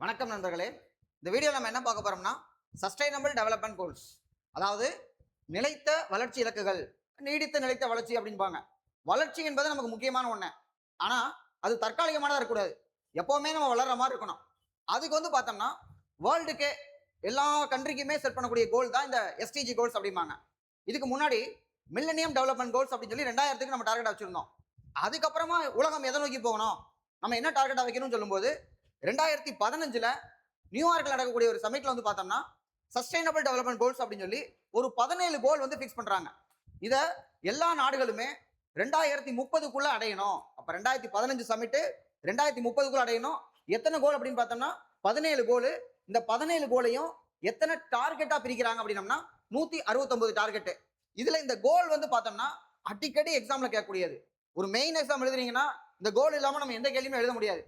வணக்கம் நண்பர்களே. இந்த வீடியோ நம்ம என்ன பார்க்க போறோம்னா சஸ்டைனபிள் டெவலப்மெண்ட் கோல்ஸ், அதாவது நிலைத்த வளர்ச்சி இலக்குகள், நீடித்த நிலைத்த வளர்ச்சி அப்படின்பாங்க. வளர்ச்சி என்பது நமக்கு முக்கியமான ஒண்ணு. ஆனா அது தற்காலிகமானதா இருக்கக்கூடாது. எப்பவுமே நம்ம வளர்ற மாதிரி இருக்கணும். அதுக்கு பார்த்தோம்னா வேர்ல்டுக்கே எல்லா கண்ட்ரிக்குமே செட் பண்ணக்கூடிய கோல் தான் இந்த எஸ்டிஜி கோல்ஸ் அப்படிம்பாங்க. இதுக்கு முன்னாடி மில்லனியம் டெவலப்மெண்ட் கோல்ஸ் அப்படின்னு சொல்லி 2000க்கு நம்ம டார்கெட் வச்சிருந்தோம். அதுக்கப்புறமா உலகம் எதை நோக்கி போகணும், நம்ம என்ன டார்கெட்டா வைக்கணும்னு சொல்லும்போது 2015ல நியூயார்க்ல நடக்கக்கூடிய ஒரு சமிட்ல பார்த்தோம்னா சஸ்டைனபிள் டெவலப்மெண்ட் கோல்ஸ் அப்படின்னு சொல்லி ஒரு 17 கோல் ஃபிக்ஸ் பண்றாங்க. இத எல்லா நாடுகளுமே 2030க்குள்ள அடையணும். அப்ப 2015 சமிட் 2030க்குள்ள அடையணும். எத்தனை கோல் அப்படின்னு பார்த்தோம்னா 17 கோல். இந்த 17 கோலையும் எத்தனை டார்கெட்டா பிரிக்கிறாங்க அப்படின்னா 169 டார்கெட். இதுல இந்த கோல் பார்த்தோம்னா அடிக்கடி எக்ஸாம்ல கேட்கக்கூடியது. ஒரு மெயின் எக்ஸாம் எழுதுறீங்கன்னா இந்த கோல் இல்லாம நம்ம எந்த கேள்வியுமே எழுத முடியாது.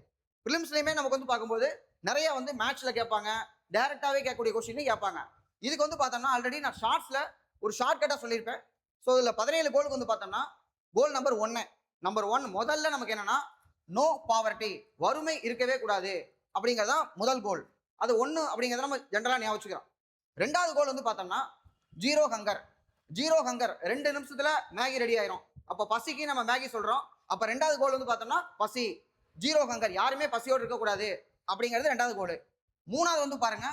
பிலிம்ஸ்லயுமே நமக்கு பார்க்கும்போது நிறைய மேட்ச்ல கேட்பாங்க, டைரக்டாவே கேட்கக்கூடிய கொஸ்டின் கேட்பாங்க. இதுக்கு பார்த்தோம்னா ஆல்ரெடி நான் ஷார்ட்ஸ்ல ஒரு ஷார்ட் கட்டா சொல்லியிருப்பேன். ஸோ இதுல 17 கோலுக்கு பார்த்தோம்னா கோல் நம்பர் 1 முதல்ல நமக்கு என்னன்னா நோ பாவர்ட்டி, வறுமை இருக்கவே கூடாது அப்படிங்கறதான் முதல் கோல். அது 1 அப்படிங்கறத நம்ம ஜென்ரலா ஞாபகம் வச்சுக்கிறோம். ரெண்டாவது கோல் பார்த்தோம்னா ஜீரோ ஹங்கர். 2 நிமிஷத்துல மேகி ரெடி ஆயிரும். அப்ப பசிக்கு நம்ம மேகி சொல்றோம். அப்ப ரெண்டாவது கோல் பார்த்தோம்னா பசி, ஜீரோ ஹங்கர், யாருமே பசியோடு இருக்கக்கூடாது அப்படிங்கிறது ரெண்டாவது கோல். மூணாவது பாருங்க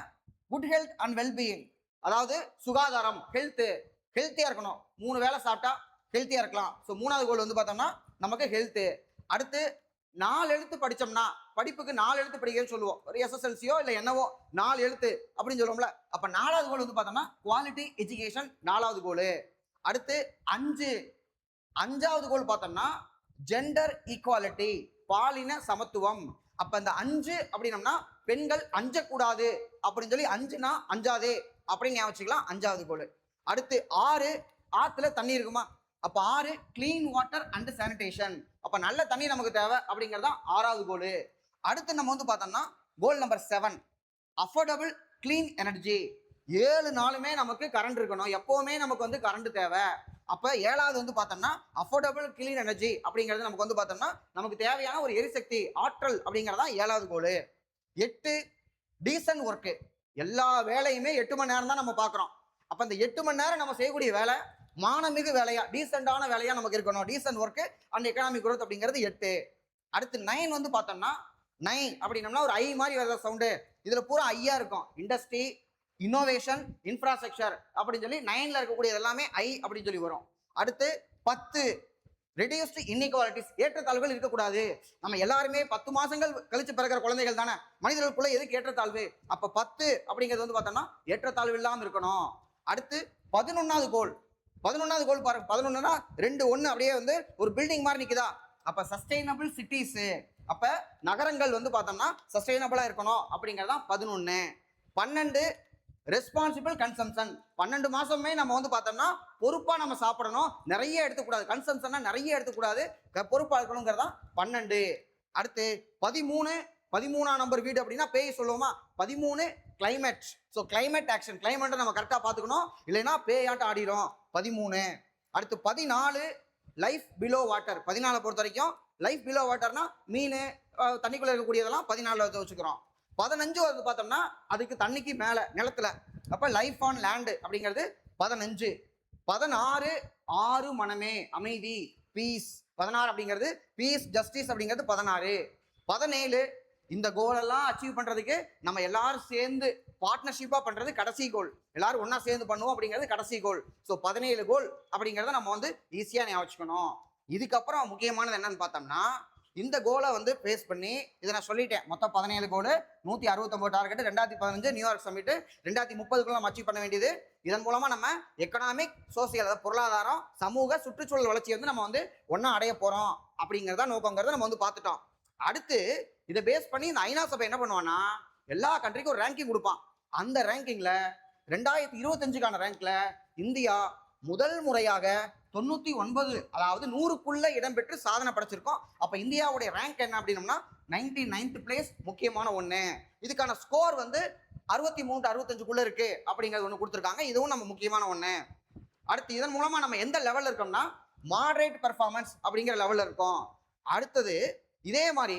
குட் ஹெல்த் அண்ட் வெல்பீயிங், அதாவது சுகாதாரம், ஹெல்த்தியா இருக்கணும். 3 வேளை சாப்பிட்டா ஹெல்த்தியா இருக்கலாம். ஸோ மூணாவது கோல் பார்த்தோம்னா நமக்கு ஹெல்த். அடுத்து 4 எழுத்து படிச்சோம்னா, படிப்புக்கு 4 எழுத்து படிக்கிறேன்னு சொல்லுவோம். ஒரு எஸ்எஸ்எல்சியோ இல்லை என்னவோ 4 எழுத்து அப்படின்னு சொல்லுவோம்ல. அப்ப 4வது கோல் பார்த்தோம்னா குவாலிட்டி எஜுகேஷன், 4வது கோல். அடுத்து 5வது கோல் பார்த்தோம்னா ஜெண்டர் ஈக்குவாலிட்டி, பாலின சமத்துவம். அப்ப இந்த 5 அப்படின்னம்னா பெண்கள் அஞ்சக்கூடாது அப்படின்னு சொல்லி 5னா அஞ்சாதே அப்படின்னு ஞாபகம் வச்சுக்கலாம். 5வது கோல். அடுத்து 6, ஆத்துல தண்ணி இருக்குமா, அப்ப 6 கிளீன் வாட்டர் அண்ட் சானிடேஷன், அப்ப நல்ல தண்ணி நமக்கு தேவை அப்படிங்கறதா 6வது கோல். அடுத்து நம்ம பார்த்தோம்னா goal number 7 affordable clean energy, 7 நாளுமே நமக்கு கரண்ட் இருக்கணும், எப்பவுமே நமக்கு கரண்ட் தேவை. அப்ப 7வது பார்த்தோம்னா அஃபோர்டபுள் கிளீன் எனர்ஜி அப்படிங்கிறது நமக்கு பார்த்தோம்னா நமக்கு தேவையான ஒரு எரிசக்தி, ஆற்றல் அப்படிங்கறதா 7வது கோல். 8 டீசன்ட் ஒர்க், எல்லா வேலையுமே 8 மணி நேரம் தான் நம்ம பார்க்குறோம். அப்ப இந்த 8 மணி நேரம் நம்ம செய்யக்கூடிய வேலை மானமிகு வேலையா, டீசென்டான வேலையா நமக்கு இருக்கணும். Descent work and economic growth அப்படிங்கிறது 8. அடுத்து 9 பார்த்தோம்னா 9 அப்படின்னம்னா ஒரு ஐ மாதிரி வர சவுண்டு, இதுல பூரா ஐயா இருக்கும். இண்டஸ்ட்ரி, இன்னோவேஷன், இன்ஃப்ராஸ்ட்ரக்சர் அப்படின்னு சொல்லி 9ல இருக்கக்கூடிய எல்லாமே ஐ அப்படின்னு சொல்லி வரும். அடுத்து 10 ரெடியூஸ்டு இன்இக்வாலிட்டிஸ், ஏற்றத்தாழ்வுகள் இருக்கக்கூடாது. நம்ம எல்லாருமே 10 மாசங்கள் கழிச்சு பிறக்கிற குழந்தைகள் தானே, மனிதர்களுக்குள்ள எதுக்கு ஏற்றத்தாழ்வு? அப்ப 10 அப்படிங்கிறது பார்த்தோம்னா ஏற்றத்தாழ்வு இல்லாம இருக்கணும். அடுத்து 11வது கோல். 11வது கோல் பாருங்க, 11னா 2 1 அப்படியே ஒரு பில்டிங் மாதிரி நிக்குதா. அப்ப சஸ்டைனபிள் சிட்டிஸ், அப்ப நகரங்கள் பார்த்தோம்னா சஸ்டைனபிளா இருக்கணும் அப்படிங்கறதான் 11. 12 ரெஸ்பான்சிபிள் கன்சம்ஷன், 12 மாசமே நம்ம பார்த்தோம்னா பொறுப்பா நம்ம சாப்பிடணும், நிறைய எடுத்துக்கூடாது. கன்சம்ஷன்னா நிறைய எடுத்துக்கூடாது, பொறுப்பா இருக்கணுங்கிறதா 12. அடுத்து 13ஆம் நம்பர் வீடு அப்படின்னா பேய் சொல்லுவோமா. 13 கிளைமேட். ஸோ கிளைமேட் ஆக்ஷன், கிளைமேட்டை நம்ம கரெக்டாக பார்த்துக்கணும், இல்லைன்னா பேயாட்டம் ஆடிடும். 13. அடுத்து 14 லைஃப் பிலோ வாட்டர். 14 பொறுத்த வரைக்கும் லைஃப் பிலோ வாட்டர்னா மீன், தண்ணிக்குள்ள இருக்கக்கூடியதெல்லாம் 14 வச்சுக்கிறோம். 15 பார்த்தோம்னா அதுக்கு தண்ணிக்கு மேல நிலத்துல, அப்ப லைஃப் ஆன் லேண்ட் அப்படிங்கிறது 15. 16 ஆறு மனமே, அமைதி, பீஸ். 16 அப்படிங்கிறது பீஸ், ஜஸ்டிஸ் அப்படிங்கிறது 16. 17 இந்த கோல் எல்லாம் அச்சீவ் பண்றதுக்கு நம்ம எல்லாரும் சேர்ந்து பார்ட்னர்ஷிப்பா பண்றது கடைசி கோல், எல்லாரும் ஒன்னா சேர்ந்து பண்ணுவோம் அப்படிங்கிறது கடைசி கோல். ஸோ 17 கோல் அப்படிங்கிறத நம்ம ஈஸியா ஞாபகம் வச்சுக்கணும். இதுக்கப்புறம் முக்கியமானது என்னன்னு பார்த்தோம்னா இந்த கோலை பேஸ் பண்ணி இதை நான் சொல்லிட்டேன். மொத்தம் 17 கோல், 169 டார்கெட். 2015 நியூயார்க் சமிட் 2030க்குள்ள நம்ம அச்சீவ் பண்ண வேண்டியது. இதன் மூலமா நம்ம எக்கனாமிக், சோசியல், அதாவது பொருளாதாரம், சமூக, சுற்றுச்சூழல் வளர்ச்சி நம்ம ஒன்னா அடைய போறோம் அப்படிங்கறத நோக்கங்கிறத நம்ம பார்த்துட்டோம். அடுத்து இதை பேஸ் பண்ணி இந்த ஐநா சபை என்ன பண்ணுவான்னா எல்லா கண்ட்ரிக்கும் ஒரு ரேங்கிங் கொடுப்பான். அந்த ரேங்கிங்ல 2025க்கான ரேங்க்ல இந்தியா முதல் முறையாக 99, அதாவது 100க்குள்ள இடம்பெற்று சாதனை படைச்சிருக்கோம். அப்ப இந்தியாவுடைய ரேங்க் என்ன அப்படின்னம்னா 99th பிளேஸ், முக்கியமான ஒண்ணு. இதுக்கான ஸ்கோர் 63 65க்குள்ள இருக்கு அப்படிங்கிறது ஒண்ணு கொடுத்துருக்காங்க. இதுவும் நம்ம முக்கியமான ஒண்ணு. அடுத்து இதன் மூலமா நம்ம எந்த லெவல்ல இருக்கோம்னா மாடரேட் பெர்ஃபார்மன்ஸ் அப்படிங்கிற லெவல்ல இருக்கோம். அடுத்தது இதே மாதிரி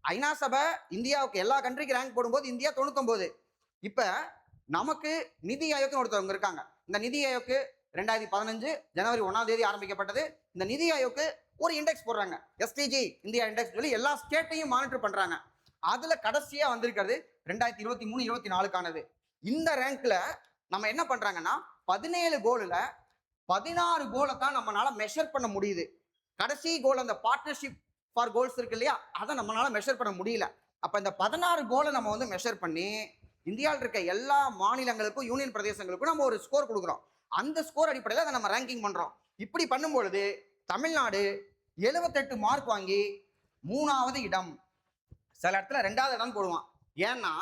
ஐநா சபை இந்தியாவுக்கு எல்லா கண்ட்ரிக்கு ரேங்க் போடும்போது இந்தியா 99. இப்ப நமக்கு நிதி ஆயோக்னு ஒருத்தவங்க இருக்காங்க. இந்த நிதி ஆயோக்கு 2015 ஜனவரி 1ஆம் தேதி ஆரம்பிக்கப்பட்டது. இந்த நிதி ஆயோக்கு ஒரு இண்டெக்ஸ் போடுறாங்க, எஸ்டிஜி இந்தியா இண்டெக்ஸ் சொல்லி எல்லா ஸ்டேட்டையும் மானிட்டர் பண்றாங்க. அதுல கடைசியா வந்திருக்கிறது 2023-24க்கானது. இந்த ரேங்க்ல நம்ம என்ன பண்றாங்கன்னா 17 கோல்ல 16 கோலை தான் நம்மளால மெஷர் பண்ண முடியுது. கடைசி கோல் அந்த பார்ட்னர்ஷிப் ஃபார் கோல்ஸ் இருக்கு இல்லையா, அதை நம்மளால மெஷர் பண்ண முடியல. அப்ப இந்த 16 கோலை நம்ம வந்து மெஷர் பண்ணி இந்தியாவில் இருக்க எல்லா மாநிலங்களுக்கும் யூனியன் பிரதேசங்களுக்கும் நம்ம ஒரு ஸ்கோர் கொடுக்குறோம். அந்த ஸ்கோர் அடிப்படையில் அதை நம்ம ரேங்கிங் பண்றோம். இப்படி பண்ணும்பொழுது தமிழ்நாடு 78 மார்க் வாங்கி 3வது இடம், சில இடத்துல 2வது இடம் போடுவான். ஏன்னா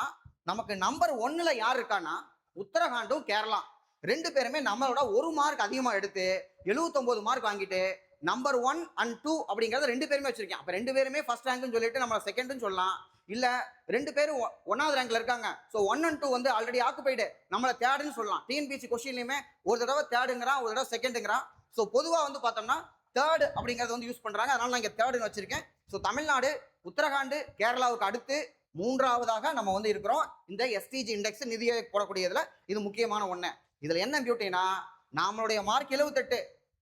நமக்கு நம்பர் 1ல யார் இருக்கான்னா உத்தரகாண்டும் கேரளா 2 பேருமே நம்மளோட 1 மார்க் அதிகமா எடுத்து 79 மார்க் வாங்கிட்டு நம்பர் 1 and 2 அப்படிங்கறத 2 பேருமே வச்சிருக்கேன். அப்ப 2 பேருமே ஃபர்ஸ்ட் ரேங்க்னு சொல்லிட்டு நம்ம செகண்ட்னு சொல்லலாம். இல்ல 2 பேரும் 1வது ரேங்க்ல இருக்காங்க, சோ 1 and 2 வந்து ஆல்ரெடி ஆக்குபைடு, நம்மள தேர்டுன்னு சொல்லலாம். டிஎன்பிசி கொஸ்டின்லயுமே ஒரு தடவை தேர்டுங்கிறான், ஒரு தடவை செகண்டுங்கிறான். சோ பொதுவா வந்து பார்த்தோம்னா தேர்ட் அப்படிங்கறது வந்து யூஸ் பண்றாங்க. அதனால நான் இங்க தேர்டுன்னு வச்சிருக்கேன். சோ தமிழ்நாடு உத்தரகாண்ட் கேரளாவுக்கு அடுத்து 3வதாக நம்ம வந்து இருக்கிறோம் இந்த எஸ்டிஜி இண்டெக்ஸ் நிதியை போடக்கூடியதுல. இது முக்கியமான ஒண்ணு. இதுல என்ன பியூட்டினா நம்மளுடைய மார்க் 78,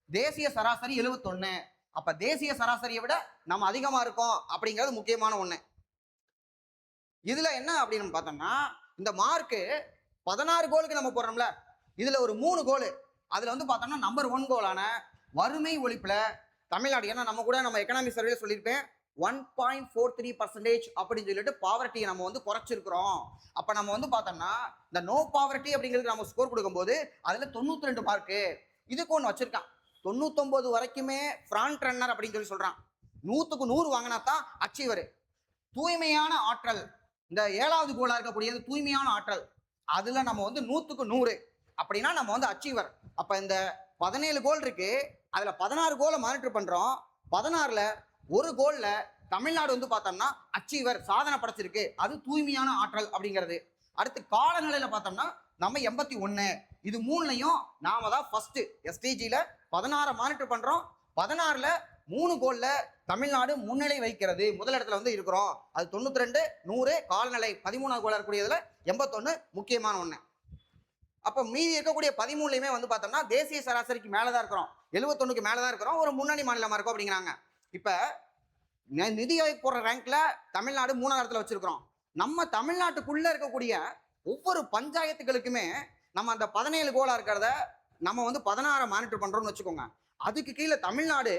தேசிய சராசரி 71. அப்ப தேசிய சராசரியை விட நம்ம அதிகமா இருக்கோம் அப்படிங்கிறது முக்கியமான ஒண்ணு. இதுல என்ன அப்படின்னு பார்த்தோம்னா இந்த மார்க்கு 16 கோலுக்கு நம்ம போடுறோம்ல, இதுல ஒரு 3 கோல் அதுல வந்து பார்த்தோம்னா நம்பர் 1 கோலான வறுமை ஒழிப்புல தமிழ்நாடு, ஏன்னா நம்ம கூட நம்ம எக்கனாமிக் சர்வேல சொல்லியிருப்பேன் 1.43% அப்படின்னு சொல்லிட்டு பாவர்ட்டியை நம்ம வந்து குறைச்சிருக்கிறோம். அப்ப நம்ம வந்து பார்த்தோம்னா இந்த நோ பாவர்ட்டி அப்படிங்கிறது நம்ம ஸ்கோர் கொடுக்கும்போது அதுல 92 மார்க்கு. இதுக்கு ஒன்று வச்சிருக்கான் 99 வரைக்குமே ஃப்ரண்ட் ரன்னர் அப்படின்னு சொல்லி சொல்றான். 100க்கு 100 வாங்கினா தான் அச்சீவர். தூய்மையான ஆற்றல், இந்த 7வது கோலா இருக்கக்கூடியது தூய்மையான ஆற்றல், அதுல நம்ம வந்து 100க்கு 100 அப்படின்னா நம்ம வந்து அச்சீவர். அப்ப இந்த 17 கோல் இருக்கு, அதுல 16 கோலை மானிட்டர் பண்றோம். 16ல ஒரு கோல்ல தமிழ்நாடு வந்து பார்த்தோம்னா அச்சீவர், சாதனை படைச்சிருக்கு. அது தூய்மையான ஆற்றல் அப்படிங்கிறது. அடுத்து காலநிலையில பார்த்தோம்னா நம்ம 81. இது 3லையும் நாம தான் ஃபர்ஸ்ட். எஸ்டிஜில 16 மானிட்டர் பண்றோம், 16ல 3 கோல்ல தமிழ்நாடு முன்னிலை வைக்கிறது, முதலிடத்துல வந்து இருக்கிறோம். அது 92, 100. காலநிலை 13வது கோலா இருக்கக்கூடியதுல 81 முக்கியமான ஒண்ணு. அப்ப மீதி இருக்கக்கூடிய 13லையுமே வந்து பார்த்தோம்னா தேசிய சராசரிக்கு மேலதான் இருக்கிறோம், 71க்கு மேலதான் இருக்கிறோம், ஒரு முன்னணி மாநிலமா இருக்கும் அப்படிங்கிறாங்க. இப்ப நிதி ஆயோக் போடுற ரேங்க்ல தமிழ்நாடு 3வது இடத்துல வச்சிருக்கிறோம். நம்ம தமிழ்நாட்டுக்குள்ள இருக்கக்கூடிய ஒவ்வொரு பஞ்சாயத்துகளுக்குமே நம்ம அந்த 17 கோலா இருக்கிறத நம்ம வந்து 16 மானிட்டர் பண்றோம்னு வச்சுக்கோங்க. அதுக்கு கீழே தமிழ்நாடு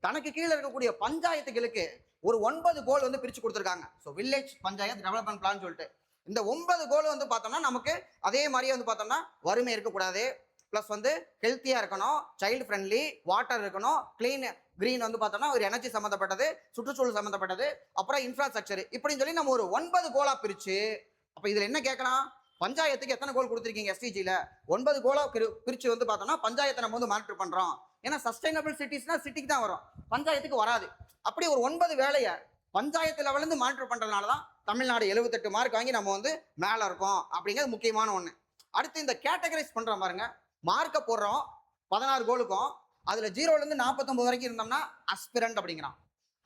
தனக்கு கீழே இருக்கக்கூடிய பஞ்சாயத்துகளுக்கு ஒரு 9 கோல் வந்து பிரிச்சு கொடுத்துருக்காங்க. So village panchayat development plan சொல்லிட்டு இந்த 9 கோல் வந்து பார்த்தோம்னா நமக்கு அதே மாதிரியே வந்து பார்த்தோம்னா வறுமை இருக்கக்கூடாது, ப்ளஸ் வந்து ஹெல்த்தியா இருக்கணும், சைல்டு ஃப்ரெண்ட்லி, வாட்டர் இருக்கணும், கிளீன் கிரீன் வந்து பார்த்தோம்னா ஒரு எனர்ஜி சம்மந்தப்பட்டது, சுற்றுச்சூழல் சம்மந்தப்பட்டது, அப்புறம் இன்ஃப்ராஸ்ட்ரக்சர் இப்படின்னு சொல்லி நம்ம ஒரு 9 கோலா பிரிச்சு. அப்ப இதுல என்ன கேட்கலாம், பஞ்சாயத்துக்கு எத்தனை கோல் கொடுத்துருக்கீங்க எஸ்டிஜில? 9 கோலா பிரிச்சு வந்து பார்த்தோம்னா பஞ்சாயத்தை நம்ம வந்து மானிட்டர் பண்றோம். ஏன்னா சஸ்டைனபிள் சிட்டிஸ்னா சிட்டிக்கு தான் வரும், பஞ்சாயத்துக்கு வராது. அப்படி ஒரு 9 வேலையை பஞ்சாயத்து லெவல்ல இருந்து மானிட்டர் பண்றதுனாலதான் தமிழ்நாடு 78 மார்க் வாங்கி நம்ம வந்து மேல இருக்கோம் அப்படிங்கிறது முக்கியமான ஒண்ணு. அடுத்து இந்த கேட்டகரைஸ் பண்றோம் பாருங்க, மார்க்கை போடுறோம் 16 கோலுக்கும். அதுல 0ல இருந்து 49 வரைக்கும் இருந்தோம்னா அஸ்பிரண்ட் அப்படிங்கிறான்,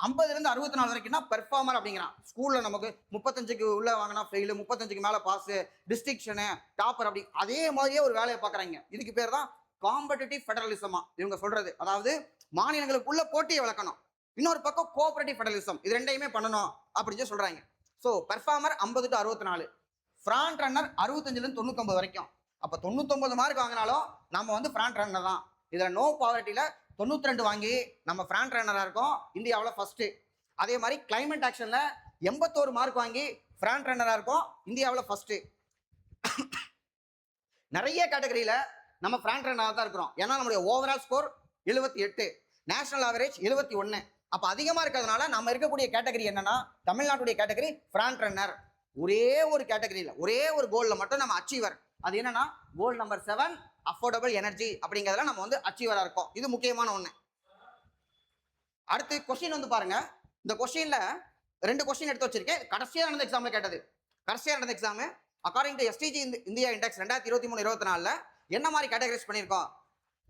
50ல இருந்து 64 வரைக்கும்னா பெர்ஃபார்மர் அப்படிங்கிறான். ஸ்கூல்ல நமக்கு 35க்கு உள்ள வாங்கினா ஃபெயிலு, 35க்கு மேல பாஸ், டிஸ்டிங்ஷனு, டாப்பர் அப்படி அதே மாதிரியே ஒரு வேலையை பார்க்குறாங்க. இதுக்கு பேர் தான் காம்படிட்டிவ் ஃபெடரலிசமா இவங்க சொல்றது. அதாவது மாநிலங்களுக்குள்ள போட்டியை வளர்க்கணும், இன்னொரு பக்கம் கோஆபரேட்டிவ் ஃபெடரலிசம், இது ரெண்டையுமே பண்ணணும் அப்படின்னு சொல்றாங்க. So performer 50 to 64, front runner 65ல இருந்து 99 வரைக்கும். அப்ப 99 மார்க் வாங்கினாலும் நம்ம வந்து ஃப்ரண்ட் ரன்னர் தான். இதுல நோ பாவர்ட்டில 92 வாங்கி நம்ம ஃப்ரண்ட் ரன்னரா இருக்கோம், இந்தியாவில் ஃபர்ஸ்ட். அதே மாதிரி கிளைமேட் ஆக்ஷன்ல 81 மார்க் வாங்கி ஃப்ரண்ட் ரன்னரா இருக்கோம், இந்தியாவில் ஃபர்ஸ்ட். நிறைய கேட்டகரியில நம்ம ஃப்ரண்ட் ரன்னரா தான் இருக்கிறோம். ஏன்னா நம்மளுடைய ஓவரால் ஸ்கோர் 78, நேஷனல் ஆவரேஜ் 21. அப்ப அதிகமா இருக்கிறதுனால நம்ம இருக்கக்கூடிய கேட்டகரி என்னன்னா தமிழ்நாட்டுடைய கேட்டகரி ஃப்ரண்ட் ரன்னர். ஒரே ஒரு கேட்டகரியில ஒரே ஒரு கோல்ல மட்டும் நம்ம அச்சீவர். அது என்னன்னா கோல் நம்பர் 7 அஃபோர்டபிள் எனர்ஜி அப்படிங்கிறதுல நம்ம வந்து அச்சீவரா இருக்கோம். இது முக்கியமான ஒண்ணு. அடுத்து கொஸ்டின் வந்து பாருங்க, இந்த கொஸ்டின்ல 2 கொஸ்டின் எடுத்து வச்சிருக்கேன். கடைசியா நடந்த எக்ஸாம்ல கேட்டது. கடைசியா நடந்த exam according to SDG India index 2023-24ல என்ன மாதிரி கேட்டகரைஸ் பண்ணியிருக்கோம்,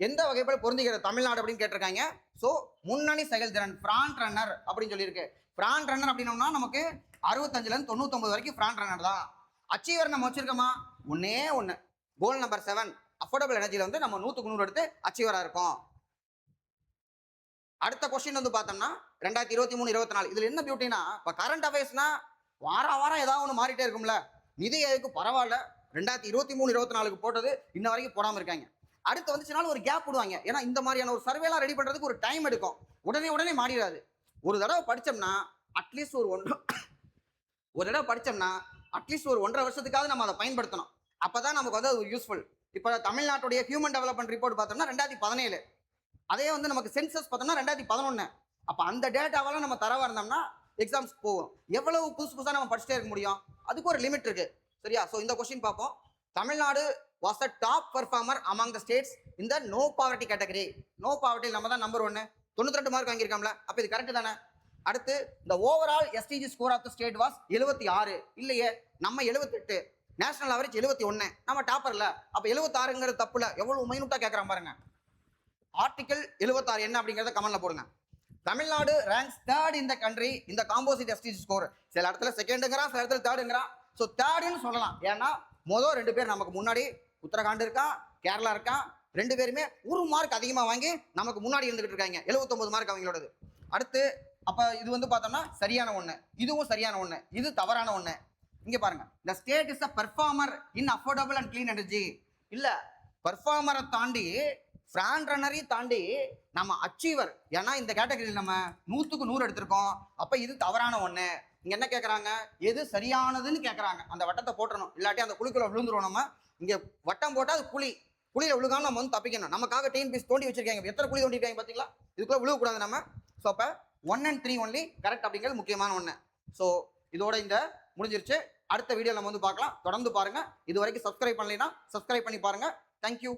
எந்த வகைப்பட பொருந்துகிற தமிழ்நாடு அப்படின்னு கேட்டிருக்காங்க. ஸோ முன்னணி செயல்திறன் ஃப்ரண்ட் ரன்னர் அப்படின்னு சொல்லியிருக்கு. ஃப்ரண்ட் ரன்னர் அப்படின்னோம்னா நமக்கு 65ல இருந்து 99 வரைக்கும் ஃப்ராண்ட் ரன்னர் தான். அச்சீவர் நம்ம வச்சிருக்கோமா? ஒன்னே ஒன்று, கோல் நம்பர் 7 அஃபோர்டபுள் எனர்ஜியில் வந்து நம்ம 100க்கு 100 எடுத்து அச்சீவராக இருக்கும். அடுத்த கொஸ்டின் வந்து பார்த்தோம்னா 2023 24 இதுல என்ன பியூட்டினா, இப்போ கரண்ட் அஃபேர்ஸ்னா வாரம் ஏதாவது ஒன்று மாறிட்டே இருக்கும்ல. நிதி ஆயோக்கு பரவாயில்ல 2023 24க்கு போட்டது இன்ன வரைக்கும் போடாமல் இருக்காங்க. அடுத்து வந்துச்சுனாலும் ஒரு கேப் விடுவாங்க. ஏன்னா இந்த மாதிரியான ஒரு சர்வேலாம் ரெடி பண்றதுக்கு ஒரு டைம் எடுக்கும். உடனே மாறிடாது. ஒரு தடவை படிச்சோம்னா அட்லீஸ்ட் ஒரு தடவை படிச்சோம்னா அட்லீஸ்ட் ஒரு 1.5 வருஷத்துக்காவது நம்ம அதை பயன்படுத்தணும். அப்பதான் நமக்கு வந்து அது யூஸ்ஃபுல். இப்போ தமிழ்நாட்டுடைய ஹியூமன் டெவலப்மெண்ட் ரிப்போர்ட் பார்த்தோம்னா 2017, அதே வந்து நமக்கு சென்சஸ் பார்த்தோம்னா 2011. அப்ப அந்த டேட்டாவெல்லாம் நம்ம தரவா இருந்தோம்னா எக்ஸாம்ஸ் போகும். எவ்வளவு புதுசா நம்ம படிச்சுட்டே இருக்க முடியும்? அதுக்கு ஒரு லிமிட் இருக்கு. சரியா? ஸோ இந்த கொஸ்டின் பார்ப்போம். Tamil Nadu was the top performer among the states in the no poverty category. no poverty நம்ம தான் நம்பர் 1, 92 மார்க் வாங்கியிருக்கோம்ல. அப்ப இது கரெக்ட் தானே? அடுத்து the overall SDG score of the state was 76. இல்லையே, நம்ம 78, நேஷனல் ஆவரேஜ் 71, நம்ம டாப்பர்ல. அப்ப 76ங்கிறது தப்புல. எவ்வளவு மைனூட்டா கேட்கறான் பாருங்க. ஆர்டிகல் 76 என்ன அப்படிங்கறத கமெண்ட்ல போடுங்க. Tamil Nadu ranks 3rd in the country in the composite SDG score. சில இடத்துல செகண்டுங்கிறான், சில இடத்துல தேர்டுங்கிறான். ஸோ தேர்டுன்னு சொல்லலாம். ஏன்னா மொதல் 2 பேர் நமக்கு முன்னாடி உத்தரகாண்ட் இருக்கான், கேரளா இருக்கான். 2 பேருமே 1 மார்க் அதிகமாக வாங்கி நமக்கு முன்னாடி இருந்துகிட்டு இருக்காங்க. 79 மார்க் அவங்களோடது. அடுத்து அப்ப இது வந்து பார்த்தோம்னா சரியான ஒண்ணு, இதுவும் சரியான ஒண்ணு, இது தவறான ஒண்ணு. இங்க பாருங்க, the state is a performer in affordable and clean energy. இல்ல, பர்ஃபார்மரை தாண்டி ஃப்ராண்ட் ரன்னரையும் தாண்டி நம்ம அச்சீவர். ஏன்னா இந்த கேட்டகரியில் நம்ம 100க்கு 100 எடுத்திருக்கோம். அப்ப இது தவறான ஒண்ணு. இங்க என்ன கேட்கறாங்க? எது சரியானதுன்னு கேட்கறாங்க. அந்த வட்டத்தை போட்டணும், இல்லாட்டி அந்த குழிக்குள்ள விழுந்துருவோம். நம்ம இங்க வட்டம் போட்டா அது குழியில விழுகாம நம்ம வந்து தப்பிக்கணும். நமக்காக டிஎன்பிஎஸ்சி தோண்டி வச்சிருக்காங்க. எத்தனை குழி தோண்டிருக்காங்க பாத்தீங்களா? இதுக்குள்ள விழுகக்கூடாது நம்ம. ஸோ அப்ப 1 and 3 ஒன்லி கரெக்ட் அப்படிங்கிறது முக்கியமான ஒண்ணு. ஸோ இதோட இந்த முடிஞ்சிருச்சு. அடுத்த வீடியோ நம்ம வந்து பார்க்கலாம். தொடர்ந்து பாருங்க. இது வரைக்கும் சப்ஸ்கிரைப் பண்ணலைன்னா சப்ஸ்கிரைப் பண்ணி பாருங்க. தேங்க்யூ.